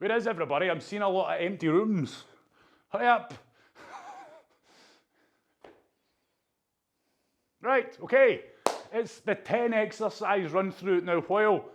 Where is everybody? I'm seeing a lot of empty rooms. Hurry up. Right, okay. It's the 10 exercise run through it now. While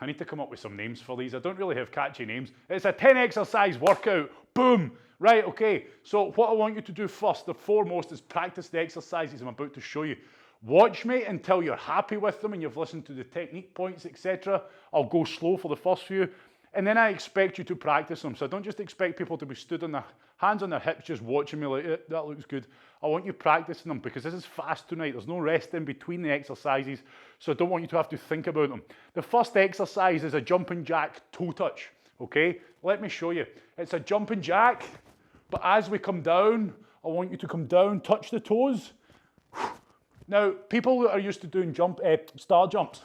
I need to come up with some names for these. I don't really have catchy names. It's a 10 exercise workout. Boom. Right, okay. So what I want you to do first, the foremost, is practice the exercises I'm about to show you. Watch me until you're happy with them and you've listened to the technique points, etc. I'll go slow for the first few. And then I expect you to practice them. So I don't just expect people to be stood on their hands on their hips just watching me like, that looks good. I want you practicing them because this is fast tonight. There's no rest in between the exercises. So I don't want you to have to think about them. The first exercise is a jumping jack toe touch. Okay, let me show you. It's a jumping jack, but as we come down, I want you to come down, touch the toes. Now, people that are used to doing star jumps,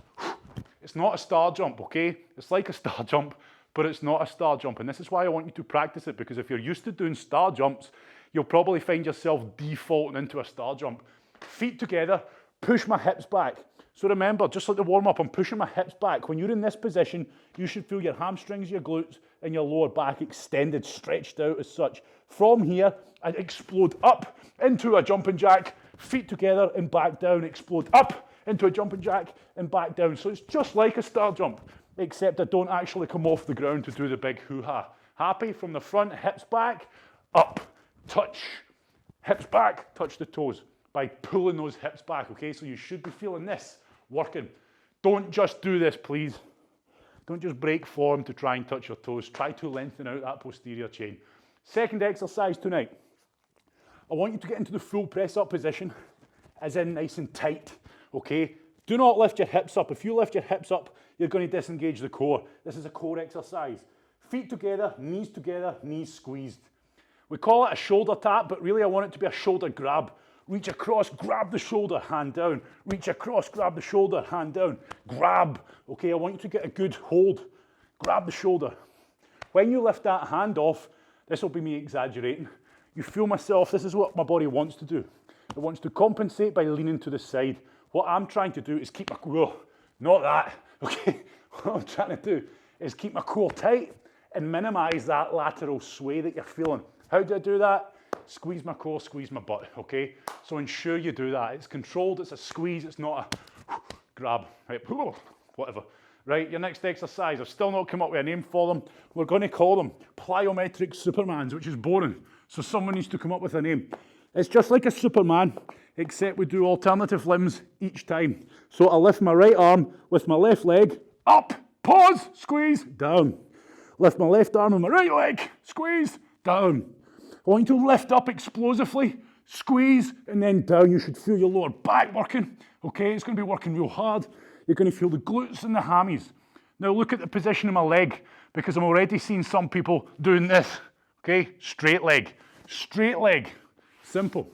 it's not a star jump, okay? It's like a star jump, but it's not a star jump. And this is why I want you to practice it, because if you're used to doing star jumps, you'll probably find yourself defaulting into a star jump. Feet together, push my hips back. So remember, just like the warm up, I'm pushing my hips back. When you're in this position, you should feel your hamstrings, your glutes, and your lower back extended, stretched out as such. From here, I explode up into a jumping jack, feet together and back down, explode up into a jumping jack and back down. So it's just like a star jump, except I don't actually come off the ground to do the big hoo-ha. Happy? From the front, hips back, up, touch, hips back, touch the toes by pulling those hips back, okay? So you should be feeling this working. Don't just do this, please. Don't just break form to try and touch your toes. Try to lengthen out that posterior chain. Second exercise tonight. I want you to get into the full press up position, as in nice and tight, okay? Do not lift your hips up. If you lift your hips up, you're going to disengage the core. This is a core exercise. Feet together, knees squeezed. We call it a shoulder tap, but really I want it to be a shoulder grab. Reach across, grab the shoulder, hand down. Reach across, grab the shoulder, hand down. Grab, okay? I want you to get a good hold. Grab the shoulder. When you lift that hand off, this will be me exaggerating. You feel myself, this is what my body wants to do. It wants to compensate by leaning to the side. What I'm trying to do is keep my core, not that, okay? What I'm trying to do is keep my core tight and minimize that lateral sway that you're feeling. How do I do that? Squeeze my core, squeeze my butt, okay? So ensure you do that. It's controlled, it's a squeeze, it's not a grab, right? Whatever. Right, your next exercise, I've still not come up with a name for them. We're going to call them plyometric Supermans, which is boring. So someone needs to come up with a name. It's just like a Superman, except we do alternative limbs each time. So I lift my right arm with my left leg, up, pause, squeeze, down. Lift my left arm with my right leg, squeeze, down. I want you to lift up explosively, squeeze, and then down. You should feel your lower back working, okay? It's going to be working real hard. You're going to feel the glutes and the hammies. Now look at the position of my leg, because I'm already seeing some people doing this, okay? Straight leg, simple.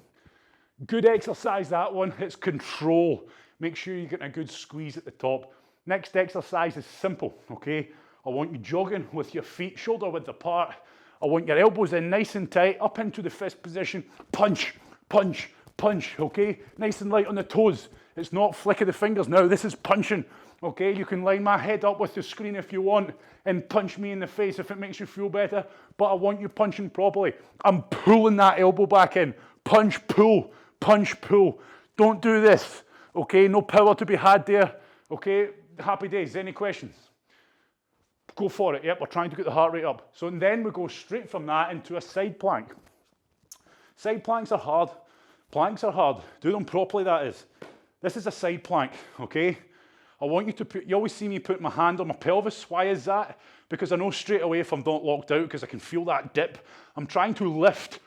Good exercise, that one. It's control. Make sure you're getting a good squeeze at the top. Next exercise is simple, okay? I want you jogging with your feet shoulder width apart. I want your elbows in nice and tight, up into the fist position. Punch, punch, punch, okay? Nice and light on the toes. It's not flick of the fingers now, this is punching, okay? You can line my head up with the screen if you want and punch me in the face if it makes you feel better, but I want you punching properly. I'm pulling that elbow back in. Punch, pull, punch, pull. Don't do this, okay? No power to be had there, okay? Happy days, any questions? Go for it, yep, we're trying to get the heart rate up. So then we go straight from that into a side plank. Side planks are hard. Planks are hard. Do them properly, that is. This is a side plank, okay? I want you to put, you always see me put my hand on my pelvis. Why is that? Because I know straight away if I'm not locked out, because I can feel that dip. I'm trying to lift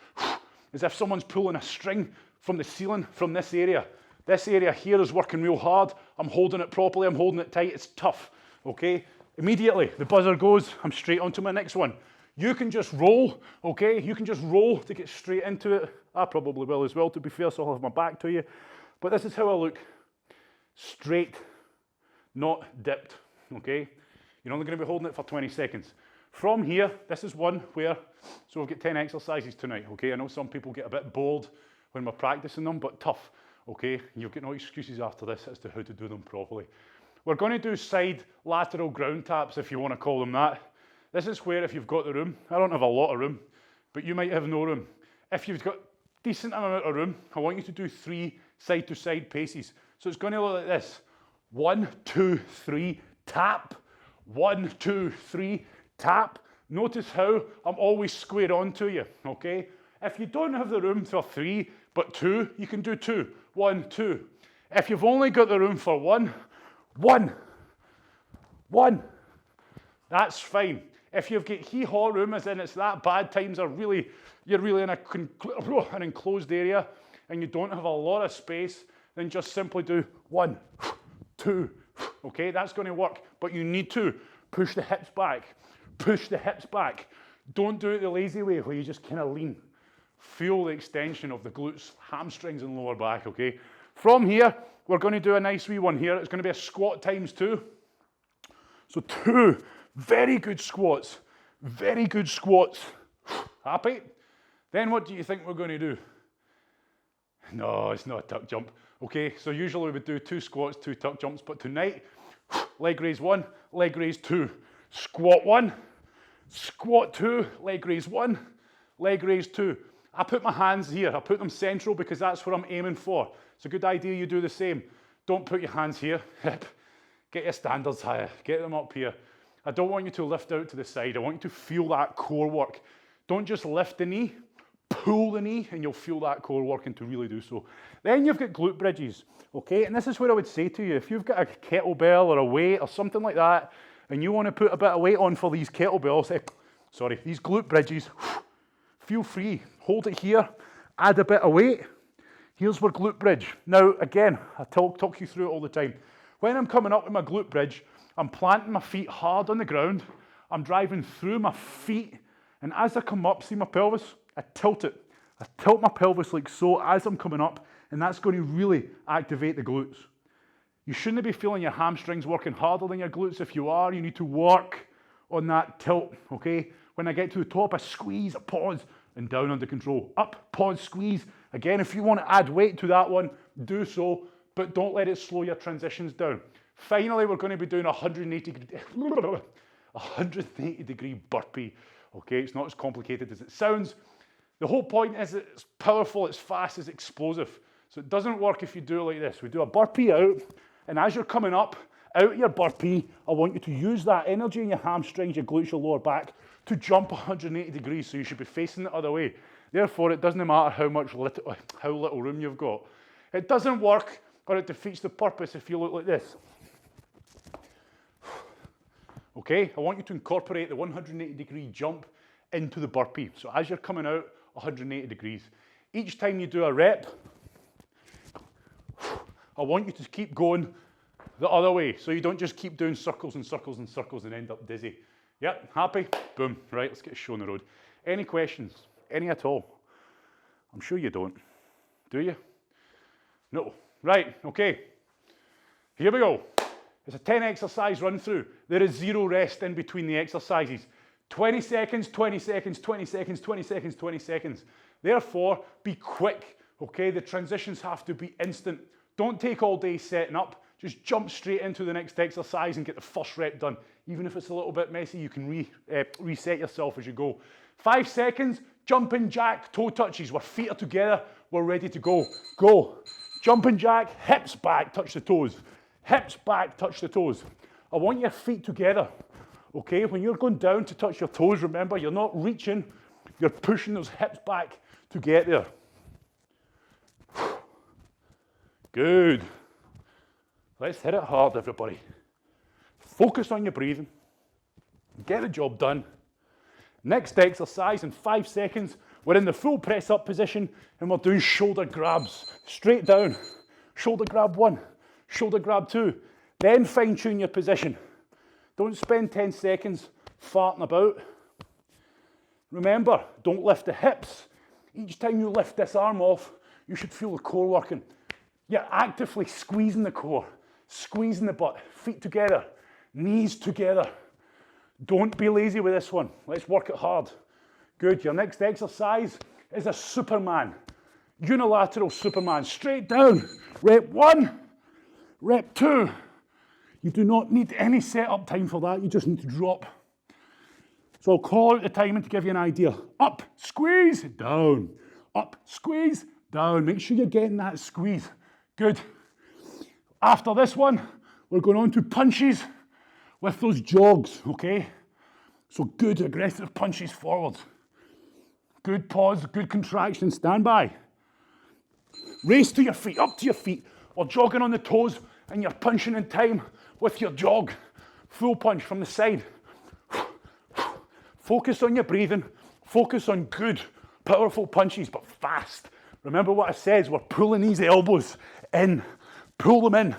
as if someone's pulling a string from the ceiling from this area. This area here is working real hard. I'm holding it properly, I'm holding it tight, it's tough, okay? Immediately, the buzzer goes, I'm straight onto my next one. You can just roll, okay? You can just roll to get straight into it. I probably will as well, to be fair, so I'll have my back to you. But this is how I look. Straight, not dipped, okay? You're only going to be holding it for 20 seconds. From here, this is one where, so we've got 10 exercises tonight, okay? I know some people get a bit bored when we're practicing them, but tough, okay? You'll get no excuses after this as to how to do them properly. We're going to do side lateral ground taps, if you want to call them that. This is where if you've got the room, I don't have a lot of room, but you might have no room. If you've got decent amount of room, I want you to do 3 side-to-side paces. So it's going to look like this. 1, 2, 3, tap. 1, 2, 3, tap. Notice how I'm always square on to you, okay? If you don't have the room for 3, but 2, you can do 2. 1, 2. If you've only got the room for 1, 1. 1. That's fine. If you've got hee-haw room, as in it's that bad, times are really, you're really in an enclosed area and you don't have a lot of space, then just simply do 1, 2. Okay, that's going to work, but you need to push the hips back. Push the hips back. Don't do it the lazy way where you just kind of lean. Feel the extension of the glutes, hamstrings and lower back, okay? From here, we're going to do a nice wee one here. It's going to be a squat times 2. So 2 very good squats. Very good squats. Happy? Then what do you think we're going to do? No, it's not a tuck jump. Okay, so usually we would do 2 squats, 2 tuck jumps, but tonight, leg raise 1, leg raise 2. Squat 1, squat 2, leg raise 1, leg raise 2. I put my hands here. I put them central because that's what I'm aiming for. It's a good idea you do the same. Don't put your hands here. Get your standards higher. Get them up here. I don't want you to lift out to the side. I want you to feel that core work. Don't just lift the knee. Pull the knee and you'll feel that core working to really do so. Then you've got glute bridges, okay? And this is where I would say to you, if you've got a kettlebell or a weight or something like that, and you want to put a bit of weight on for these kettlebells, these glute bridges, feel free. Hold it here, add a bit of weight. Here's our glute bridge. Now, again, I talk you through it all the time. When I'm coming up with my glute bridge, I'm planting my feet hard on the ground. I'm driving through my feet. And as I come up, see my pelvis? I tilt it. I tilt my pelvis like so as I'm coming up, and that's going to really activate the glutes. You shouldn't be feeling your hamstrings working harder than your glutes. If you are, you need to work on that tilt, okay? When I get to the top, I squeeze, I pause, and down under control. Up, pause, squeeze. Again, if you want to add weight to that one, do so, but don't let it slow your transitions down. Finally, we're going to be doing a 180 degree burpee. Okay, it's not as complicated as it sounds. The whole point is it's powerful, it's fast, it's explosive. So it doesn't work if you do it like this. We do a burpee out, and as you're coming up, out your burpee, I want you to use that energy in your hamstrings, your glutes, your lower back, to jump 180 degrees, so you should be facing the other way. Therefore, it doesn't matter how little room you've got. It doesn't work, or it defeats the purpose if you look like this. Okay, I want you to incorporate the 180 degree jump into the burpee. So as you're coming out, 180 degrees. Each time you do a rep, I want you to keep going the other way. So you don't just keep doing circles and circles and circles and end up dizzy. Yep, happy? Boom. Right, let's get a show on the road. Any questions? Any at all? I'm sure you don't. Do you? No. Right, okay. Here we go. It's a 10 exercise run through. There is 0 rest in between the exercises. 20 seconds, 20 seconds, 20 seconds, 20 seconds, 20 seconds. Therefore, be quick, okay? The transitions have to be instant. Don't take all day setting up. Just jump straight into the next exercise and get the first rep done. Even if it's a little bit messy, you can reset yourself as you go. 5 seconds, jumping jack, toe touches. Our feet are together, we're ready to go. Go. Jumping jack, hips back, touch the toes. Hips back, touch the toes. I want your feet together, okay? When you're going down to touch your toes, remember, you're not reaching, you're pushing those hips back to get there. Good. Let's hit it hard, everybody. Focus on your breathing. Get the job done. Next exercise in 5 seconds, we're in the full press up position and we're doing shoulder grabs. Straight down. Shoulder grab 1. Shoulder grab 2, then fine tune your position. Don't spend 10 seconds farting about. Remember, don't lift the hips. Each time you lift this arm off, you should feel the core working. You're actively squeezing the core, squeezing the butt, feet together, knees together. Don't be lazy with this one. Let's work it hard. Good, your next exercise is a Superman. Unilateral Superman, straight down. Rep 1. Rep 2, you do not need any setup time for that, you just need to drop. So I'll call out the timing to give you an idea. Up, squeeze, down. Up, squeeze, down. Make sure you're getting that squeeze. Good. After this one, we're going on to punches with those jogs, okay? So good aggressive punches forwards. Good pause, good contraction, stand by. Race to your feet, up to your feet, or jogging on the toes, and you're punching in time with your jog. Full punch from the side. Focus on your breathing, focus on good, powerful punches, but fast. Remember what I said, we're pulling these elbows in. Pull them in.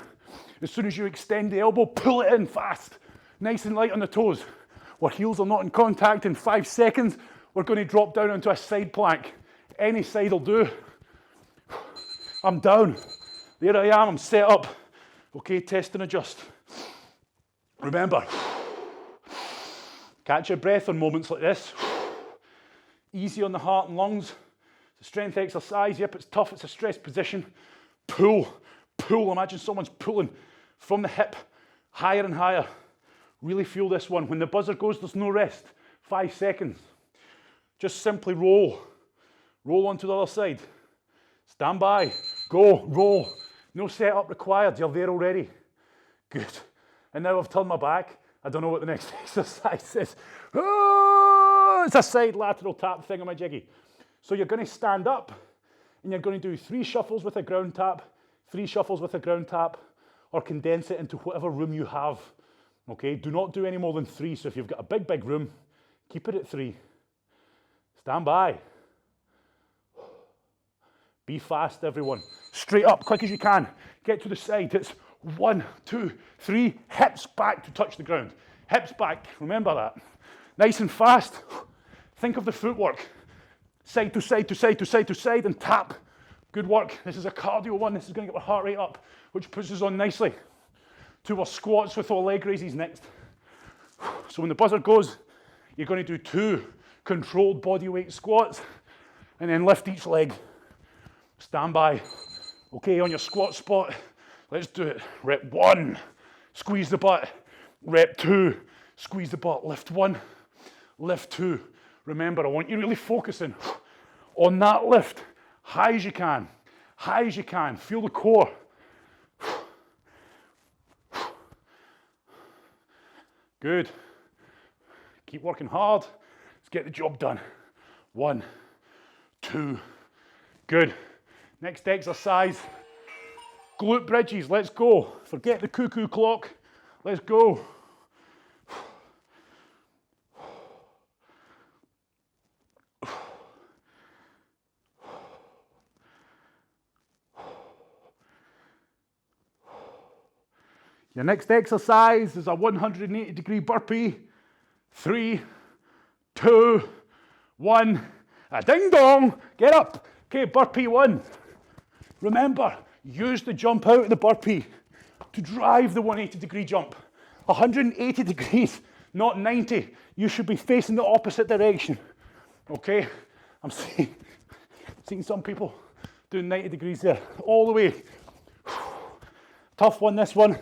As soon as you extend the elbow, pull it in fast. Nice and light on the toes. Our heels are not in contact. In 5 seconds, we're going to drop down onto a side plank. Any side will do. I'm down. There I am, I'm set up. Okay, test and adjust. Remember, catch your breath on moments like this. Easy on the heart and lungs. It's a strength exercise. Yep, it's tough, it's a stress position. Pull, pull. Imagine someone's pulling from the hip, higher and higher. Really feel this one. When the buzzer goes, there's no rest. 5 seconds. Just simply roll. Roll onto the other side. Stand by. Go. Roll. No setup required. You're there already. Good. And now I've turned my back. I don't know what the next exercise is. Oh, it's a side lateral tap thingamajiggy. So you're going to stand up and you're going to do 3 shuffles with a ground tap, 3 shuffles with a ground tap, or condense it into whatever room you have. Okay, do not do any more than 3. So if you've got a big, big room, keep it at 3. Stand by. Be fast, everyone. Straight up, quick as you can. Get to the side. It's 1, 2, 3. Hips back to touch the ground. Hips back. Remember that. Nice and fast. Think of the footwork. Side to side to side to side to side and tap. Good work. This is a cardio one. This is going to get our heart rate up, which puts us on nicely to our squats with our leg raises next. So when the buzzer goes, you're going to do 2 controlled body weight squats and then lift each leg. Stand by. Okay, on your squat spot, let's do it. Rep 1, squeeze the butt. Rep 2, squeeze the butt. Lift 1, lift 2. Remember, I want you really focusing on that lift. High as you can. High as you can. Feel the core. Good. Keep working hard. Let's get the job done. 1, 2. Good. Next exercise, glute bridges. Let's go. Forget the cuckoo clock. Let's go. Your next exercise is a 180-degree burpee. 3, 2, 1. A ding dong. Get up. Okay, burpee 1. Remember, use the jump out of the burpee to drive the 180-degree jump. 180 degrees, not 90. You should be facing the opposite direction. Okay? I'm seeing some people doing 90 degrees there. All the way. Tough one, this one.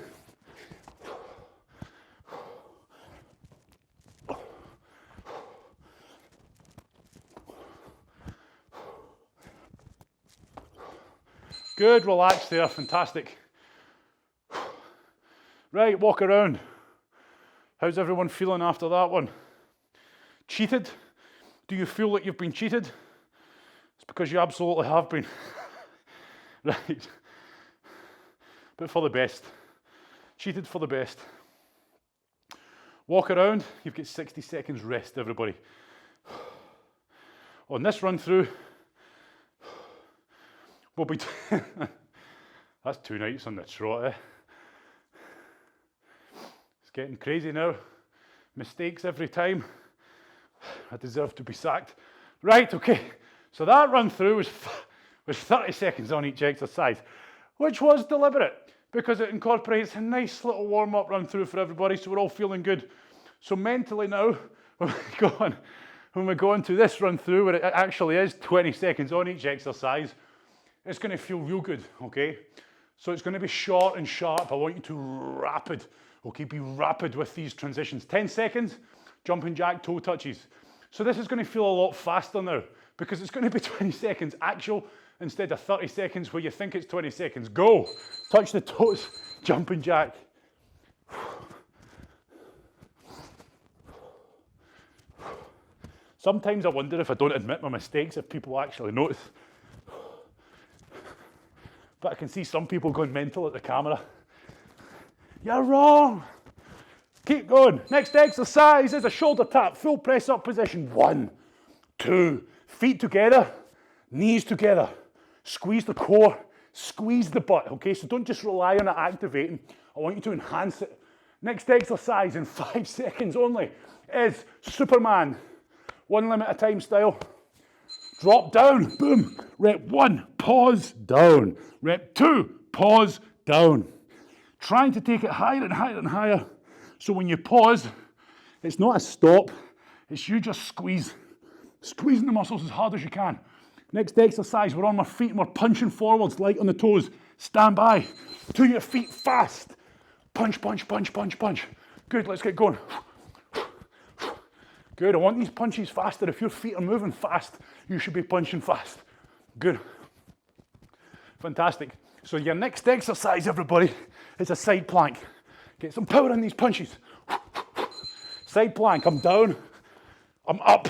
Good, relax there, fantastic. Right, walk around. How's everyone feeling after that one? Cheated? Do you feel like you've been cheated? It's because you absolutely have been. Right. But for the best. Cheated for the best. Walk around, you've got 60 seconds rest, everybody. On this run through, we'll be that's 2 nights on the trot, eh? It's getting crazy now. Mistakes every time. I deserve to be sacked. Right, okay. So that run through was 30 seconds on each exercise, which was deliberate because it incorporates a nice little warm-up run through for everybody, so we're all feeling good. So mentally now, when we go into this run through, where it actually is 20 seconds on each exercise, it's going to feel real good, okay? So it's going to be short and sharp. I want you to rapid, okay? Be rapid with these transitions. 10 seconds, jumping jack, toe touches. So this is going to feel a lot faster now because it's going to be 20 seconds actual instead of 30 seconds where you think it's 20 seconds. Go, touch the toes, jumping jack. Sometimes I wonder if I don't admit my mistakes, if people actually notice. But I can see some people going mental at the camera. You're wrong. Keep going. Next exercise is a shoulder tap, full press up position. 1, 2, feet together, knees together. Squeeze the core, squeeze the butt, okay? So don't just rely on it activating. I want you to enhance it. Next exercise in 5 seconds only is Superman. 1 limb at a time style. Drop down, boom. Rep 1, pause, down. Rep 2, pause, down. Trying to take it higher and higher and higher. So when you pause, it's not a stop, it's you just squeezing the muscles as hard as you can. Next exercise, we're on my feet and we're punching forwards, light on the toes. Stand by, to your feet, fast. Punch, punch, punch, punch, punch. Good, let's get going. Good, I want these punches faster. If your feet are moving fast, you should be punching fast. Good. Fantastic. So your next exercise, everybody, is a side plank. Get some power in these punches. Side plank, I'm down, I'm up.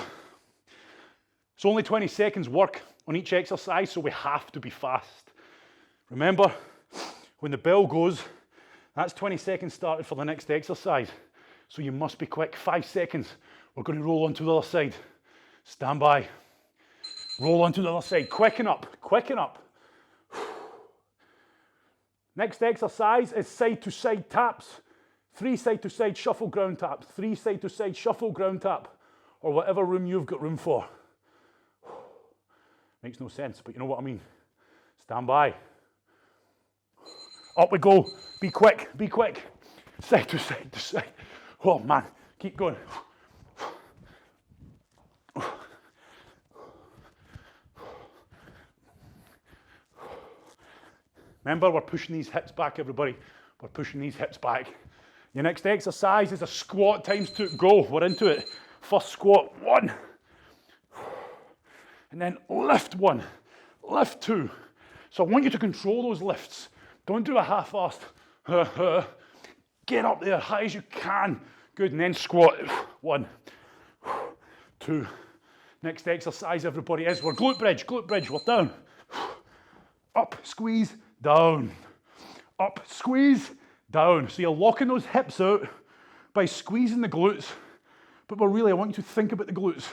It's only 20 seconds work on each exercise, so we have to be fast. Remember, when the bell goes, that's 20 seconds started for the next exercise. So you must be quick. 5 seconds. We're going to roll onto the other side. Stand by. Roll onto the other side. Quicken up. Quicken up. Next exercise is side to side taps. 3 side to side shuffle ground taps. 3 side to side shuffle ground tap. Or whatever room you've got room for. Makes no sense, but you know what I mean. Stand by. Up we go. Be quick. Be quick. Side to side to side. Oh man, keep going. Remember, we're pushing these hips back, everybody. We're pushing these hips back. Your next exercise is a squat times 2. Go, we're into it. First squat, 1. And then lift 1, lift 2. So I want you to control those lifts. Don't do a half-assed. Get up there, high as you can. Good, and then squat. 1, 2. Next exercise, everybody, is we're glute bridge, we're down. Up, squeeze, down. Up, squeeze, down. So you're locking those hips out by squeezing the glutes, but really I want you to think about the glutes.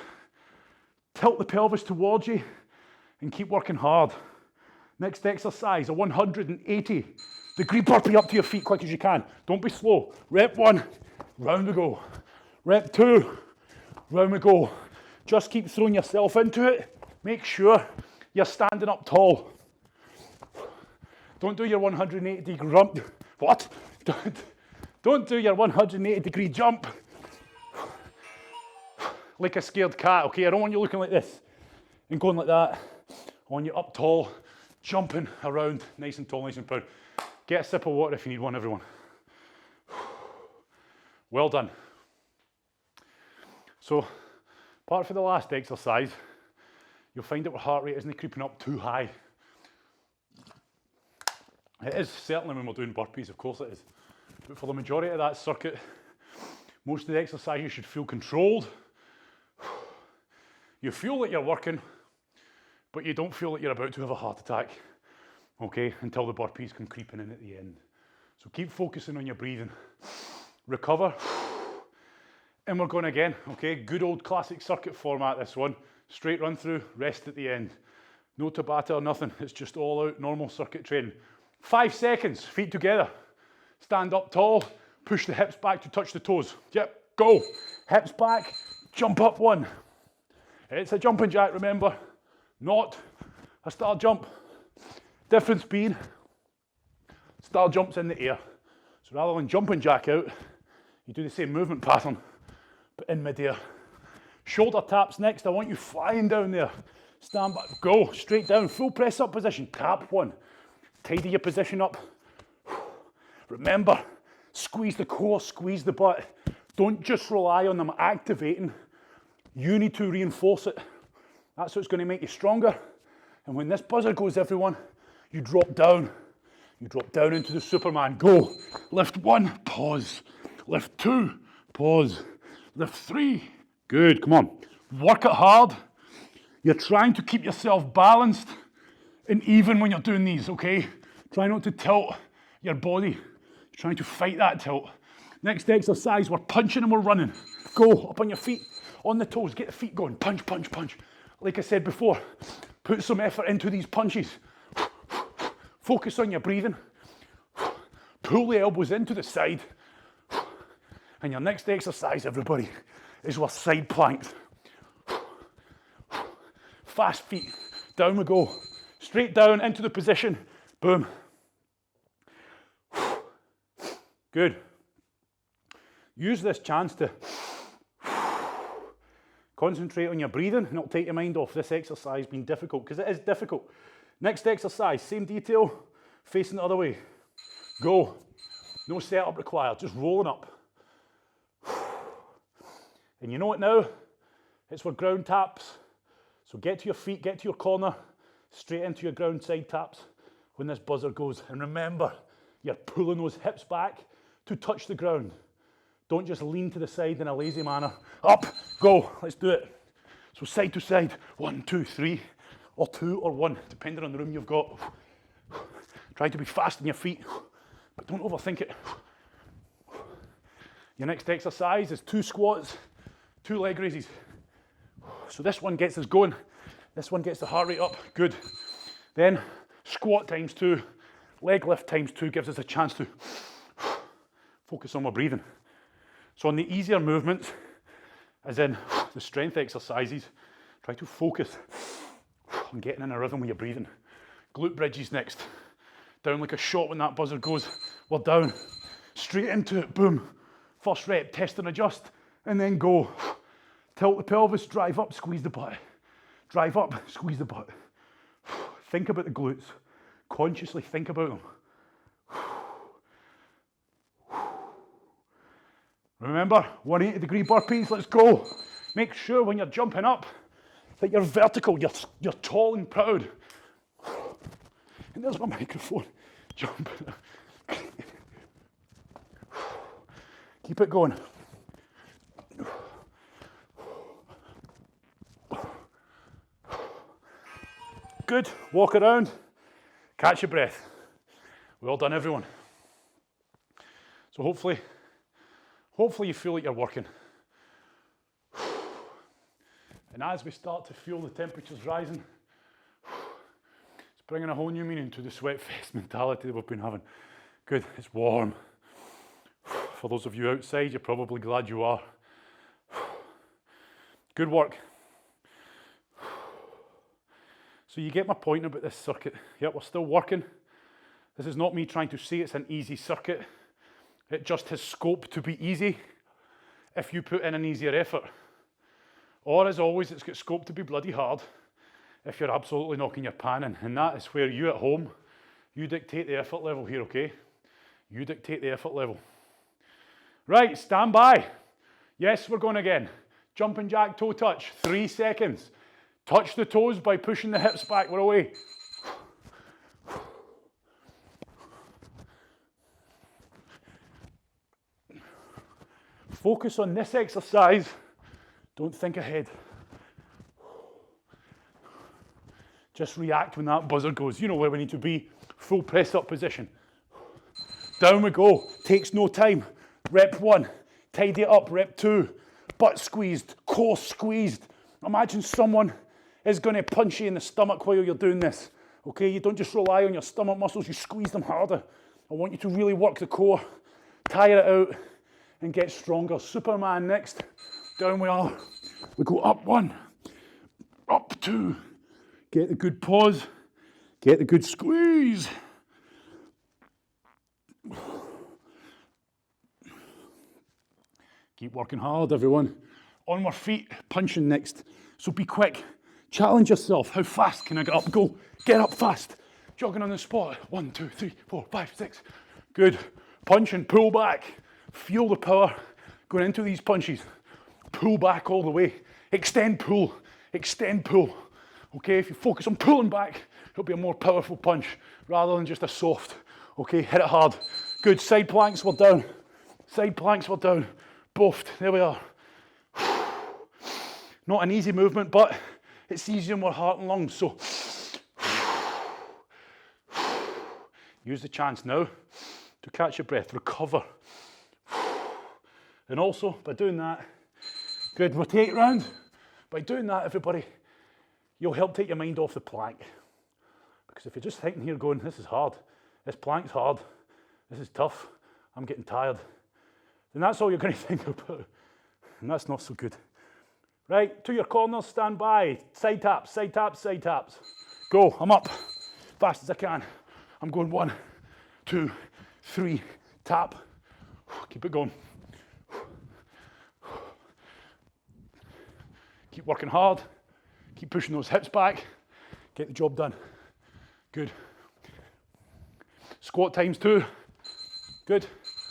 Tilt the pelvis towards you and keep working hard. Next exercise, a 180-degree burpee up to your feet quick as you can. Don't be slow. Rep 1, round we go. Rep 2, round we go. Just keep throwing yourself into it. Make sure you're standing up tall. Don't do your 180-degree jump. What? Don't do your 180-degree jump like a scared cat, okay? I don't want you looking like this and going like that. I want you up tall, jumping around, nice and tall, nice and proud. Get a sip of water if you need one, everyone. Well done. So, apart from the last exercise, you'll find that our heart rate isn't creeping up too high. It is certainly when we're doing burpees, of course it is. But for the majority of that circuit, most of the exercises should feel controlled. You feel like you're working, but you don't feel like you're about to have a heart attack, okay, until the burpees come creeping in at the end. So keep focusing on your breathing. Recover, and we're going again, okay? Good old classic circuit format, this one. Straight run through, rest at the end. No Tabata or nothing, it's just all out normal circuit training. 5 seconds, feet together. Stand up tall, push the hips back to touch the toes. Yep, go. Hips back, jump up 1. It's a jumping jack, remember, not a star jump. Difference being, star jumps in the air. So rather than jumping jack out, you do the same movement pattern, but in midair. Shoulder taps next, I want you flying down there. Stand back, go, straight down, full press up position, tap 1. Tidy your position up. Remember, squeeze the core, squeeze the butt. Don't just rely on them activating. You need to reinforce it. That's what's going to make you stronger. And when this buzzer goes, everyone, you drop down. You drop down into the Superman. Go. Lift 1, pause. Lift 2, pause. Lift 3. Good, come on. Work it hard. You're trying to keep yourself balanced and even when you're doing these, okay? Try not to tilt your body. You're trying to fight that tilt. Next exercise, we're punching and we're running. Go, up on your feet, on the toes, get the feet going. Punch, punch, punch. Like I said before, put some effort into these punches. Focus on your breathing. Pull the elbows into the side. And your next exercise, everybody, is we're side planked. Fast feet, down we go. Straight down into the position, boom. Good. Use this chance to concentrate on your breathing and it'll take your mind off this exercise being difficult, because it is difficult. Next exercise, same detail, facing the other way. Go. No setup required, just rolling up. And you know it now? It's for ground taps. So get to your feet, get to your corner, straight into your ground side taps when this buzzer goes. And remember, you're pulling those hips back to touch the ground. Don't just lean to the side in a lazy manner. Up, go, let's do it. So side to side, 1, 2, 3, or 2 or 1, depending on the room you've got. Try to be fast on your feet, but don't overthink it. Your next exercise is 2 squats, 2 leg raises. So this one gets us going. This one gets the heart rate up, good. Then squat times 2, leg lift times 2 gives us a chance to focus on our breathing. So on the easier movements, as in the strength exercises, try to focus on getting in a rhythm with your breathing. Glute bridges next. Down like a shot when that buzzer goes. We're down. Straight into it, boom. First rep, test and adjust, and then go. Tilt the pelvis, drive up, squeeze the butt. Drive up, squeeze the butt. Think about the glutes. Consciously think about them. Remember, 180-degree burpees, let's go. Make sure when you're jumping up that you're vertical, you're tall and proud. And there's my microphone. Jump. Keep it going. Good, walk around, catch your breath. Well done, everyone. So hopefully you feel like you're working. And as we start to feel the temperatures rising, it's bringing a whole new meaning to the sweat fest mentality that we've been having. Good, it's warm. For those of you outside, you're probably glad you are. Good work. So you get my point about this circuit. Yep, we're still working. This is not me trying to say it's an easy circuit. It just has scope to be easy if you put in an easier effort. Or as always, it's got scope to be bloody hard if you're absolutely knocking your pan in. And that is where you at home, you dictate the effort level here, okay? You dictate the effort level. Right, stand by. Yes, we're going again. Jumping jack toe touch, 3 seconds. Touch the toes by pushing the hips back, we're away. Focus on this exercise, don't think ahead. Just react when that buzzer goes. You know where we need to be, full press up position. Down we go, takes no time. Rep 1, tidy it up, rep 2, butt squeezed, core squeezed. Imagine someone is going to punch you in the stomach while you're doing this. Okay, you don't just rely on your stomach muscles, you squeeze them harder. I want you to really work the core, tire it out, and get stronger. Superman next. Down we are. We go up 1, up 2. Get the good pause, get the good squeeze. Keep working hard, everyone. On our feet, punching next. So be quick. Challenge yourself. How fast can I get up? Go. Get up fast. Jogging on the spot. 1, 2, 3, 4, 5, 6. Good. Punch and pull back. Feel the power. Going into these punches, pull back all the way. Extend, pull, extend, pull. Okay, if you focus on pulling back, it'll be a more powerful punch rather than just a soft. Okay, hit it hard. Good, side planks, we're down. Side planks, we're down. Both, there we are. Not an easy movement, but it's easier on our heart and lungs, so use the chance now to catch your breath, recover. And also, by doing that, good, rotate round. By doing that, everybody, you'll help take your mind off the plank. Because if you're just sitting here going, this is hard, this plank's hard, this is tough, I'm getting tired, then that's all you're going to think about. And that's not so good. Right, to your corners, stand by. Side taps, side taps, side taps. Go, I'm up, fast as I can. I'm going 1, 2, 3, tap. Keep it going. Keep working hard. Keep pushing those hips back. Get the job done. Good. Squat times 2. Good.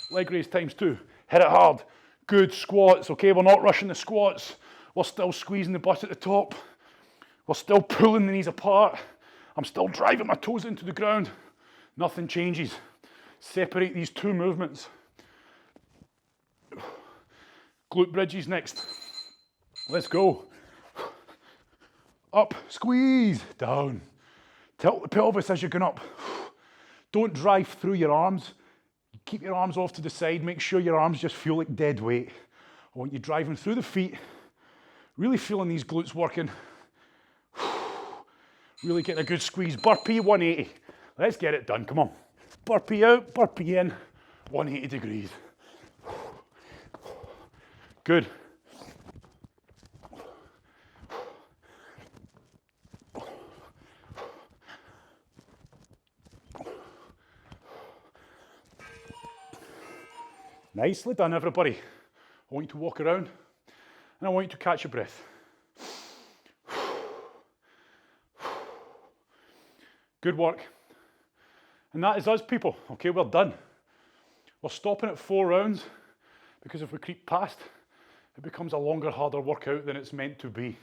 Leg raise times 2. Hit it hard. Good squats. Okay, we're not rushing the squats. We're still squeezing the butt at the top. We're still pulling the knees apart. I'm still driving my toes into the ground. Nothing changes. Separate these 2 movements. Glute bridges next. Let's go. Up, squeeze, down. Tilt the pelvis as you're going up. Don't drive through your arms. Keep your arms off to the side. Make sure your arms just feel like dead weight. I want you driving through the feet. Really feeling these glutes working. Really getting a good squeeze. Burpee, 180. Let's get it done, come on. Burpee out, burpee in, 180 degrees. Good. Nicely done, everybody. I want you to walk around and I want you to catch your breath. Good work. And that is us, people. Okay, we're done. We're stopping at 4 rounds because if we creep past, it becomes a longer, harder workout than it's meant to be.